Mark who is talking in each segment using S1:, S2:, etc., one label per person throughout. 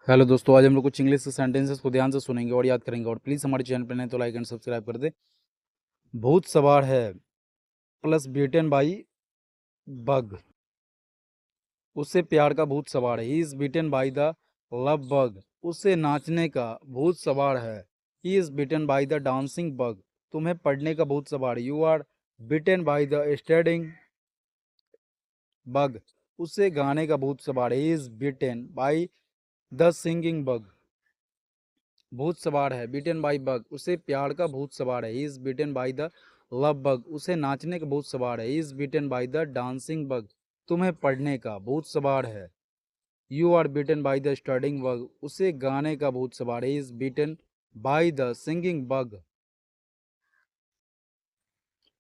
S1: Hello दोस्तों, आज हम लोग कुछ इंग्लिश के सेंटेंसेस को ध्यान से सुनेंगे और याद करेंगे। और प्लीज़ हमारे चैनल पर नए तो लाइक एंड सब्सक्राइब कर दे। भूत सवार है प्लस बीटन बाई बग। उससे प्यार का भूत सवार है। He is beaten by the love bug. उससे नाचने का भूत सवार है। He is beaten by the dancing bug. तुम्हें पढ़ने का भूत सवार है। You are beaten by the studying bug. उससे गाने का भूत सवार है। He is beaten by the singing bug. भूत सवार है बीटन बाई बग। उसे प्यार का भूत सवार है। He is beaten by the love bug. उसे नाचने का भूत सवार है। He is beaten by the dancing bug. तुम्हें पढ़ने का भूत सवार है। You are beaten by the studying bug. उसे गाने का भूत सवार है। He is beaten by the singing bug.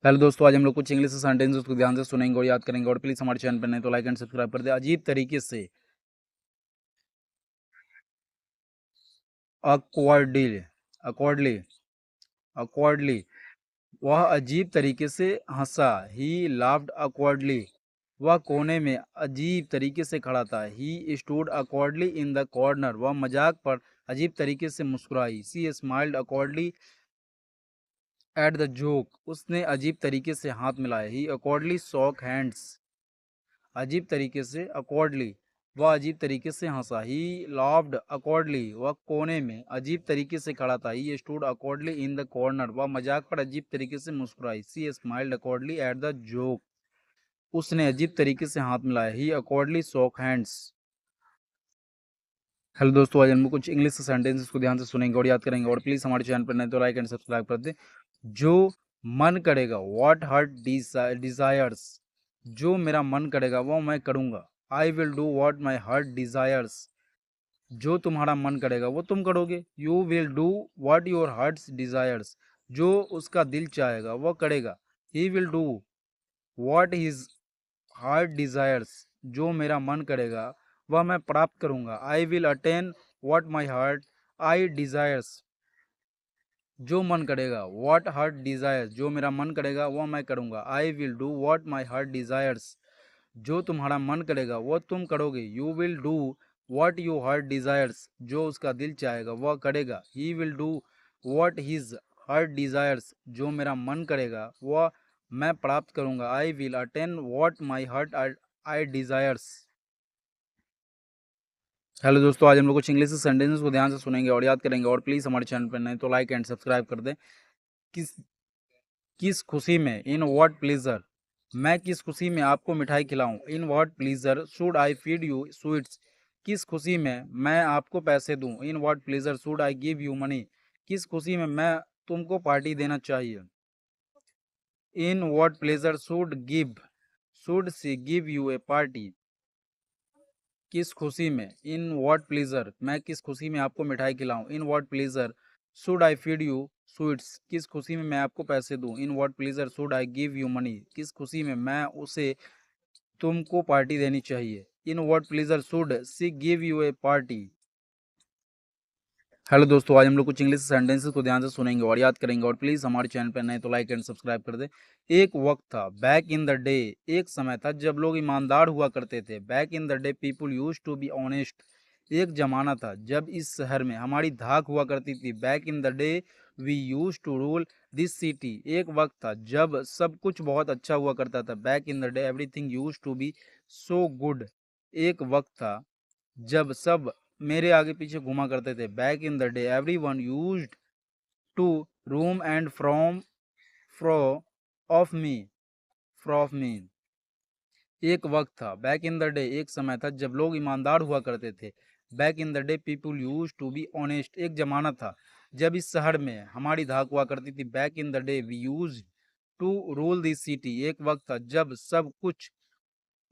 S1: Hello दोस्तों, आज हम लोग कुछ इंग्लिश सेंटेंसेस को ध्यान से सुनेंगे और याद करेंगे। और प्लीज हमारे चैनल पर नहीं तो लाइक एंड सब्सक्राइब कर दे। अजीब तरीके से अक्वर्डली अक्वर्डली अक्वर्डली वह अजीब तरीके से हंसा। ही लाफ्ड awkwardly। वह कोने में अजीब तरीके से खड़ा था। He stood awkwardly in the corner. वह मजाक पर अजीब तरीके से मुस्कुराई। She smiled awkwardly at the joke. उसने अजीब तरीके से हाथ मिलाए। ही awkwardly shook hands। अजीब तरीके से awkwardly वह अजीब तरीके से हंसा। ही laughed awkwardly। वह कोने में अजीब तरीके से खड़ा था। ही stood awkwardly in the corner. वह मजाक पर अजीब तरीके से मुस्कुराई। सी smiled awkwardly at the joke. उसने अजीब तरीके से हाथ मिलाया। ही awkwardly shook hands। हेलो दोस्तों, आज हम लोग कुछ इंग्लिश सेंटेंसेस को ध्यान से सुनेंगे और याद करेंगे। और प्लीज हमारे चैनल पर नए तो लाइक एंड सब्सक्राइब कर दे। जो मन करेगा व्हाट हार्ट डिजायर्स। जो मेरा मन करेगा वो मैं करूंगा। I will do what my heart desires. जो तुम्हारा मन करेगा वो तुम करोगे। You will do what your heart desires. जो उसका दिल चाहेगा वो करेगा। He will do what his heart desires. जो मेरा मन करेगा वह मैं प्राप्त करूंगा। I will attain what my heart I desires. जो मन करेगा व्हाट हार्ट डिजायर्स। जो मेरा मन करेगा वह मैं करूंगा। I will do what my heart desires. जो तुम्हारा मन करेगा वो तुम करोगे। You will do what you heart desires. जो उसका दिल चाहेगा वह करेगा। He will do what his heart desires. जो मेरा मन करेगा वह मैं प्राप्त करूंगा। I will attain what my heart I desires. Hello दोस्तों, आज हम लोग कुछ इंग्लिश सेंटेंसेस को ध्यान से सुनेंगे और याद करेंगे। और प्लीज हमारे चैनल पर नए तो लाइक एंड सब्सक्राइब कर दें। किस किस खुशी में इन व्हाट प्लीजर। मैं किस खुशी में आपको मिठाई खिलाऊं। In what pleasure should I feed you sweets. किस खुशी में मैं आपको पैसे दूं। In what pleasure should I give you money. किस खुशी में मैं तुमको पार्टी देना चाहिए। In what pleasure should she give you a party. किस खुशी में इन व्हाट प्लीजर मैं किस खुशी में आपको मिठाई खिलाऊं। In what pleasure should I feed you sweets. किस खुशी में मैं आपको पैसे दूं। In what pleasure should I give you money. किस खुशी में मैं उसे तुमको पार्टी देनी चाहिए। In what pleasure should she give you a party. Hello दोस्तों, आज हम लोग कुछ इंग्लिश सेंटेंसेस को ध्यान से सुनेंगे और याद करेंगे। और प्लीज हमारे चैनल पर नए तो लाइक एंड सब्सक्राइब कर दे। एक वक्त था बैक इन द डे। एक समय था जब लोग ईमानदार हुआ करते थे। Back in the day people used to be honest. एक जमाना था जब इस शहर में हमारी धाक हुआ करती थी। Back in the day we used to rule this city. एक वक्त था जब सब कुछ बहुत अच्छा हुआ करता था। Back in the day everything used to be so good. एक वक्त था जब सब मेरे आगे पीछे घुमा करते थे। Back in the day every one use to roam and from fro of me fro of me. एक वक्त था बैक इन द डे एक समय था जब लोग ईमानदार हुआ करते थे। Back in the day people use to be honest. एक जमाना था जब इस शहर में हमारी धाक हुआ करती थी। Back in the day we use to rule this city. एक वक्त था जब सब कुछ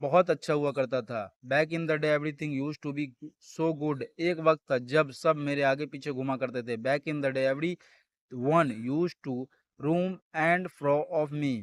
S1: बहुत अच्छा हुआ करता था। Back in the day everything use to be so good. एक वक्त था जब सब मेरे आगे पीछे घुमा करते थे। Back in the day every one use to roam and fro of me.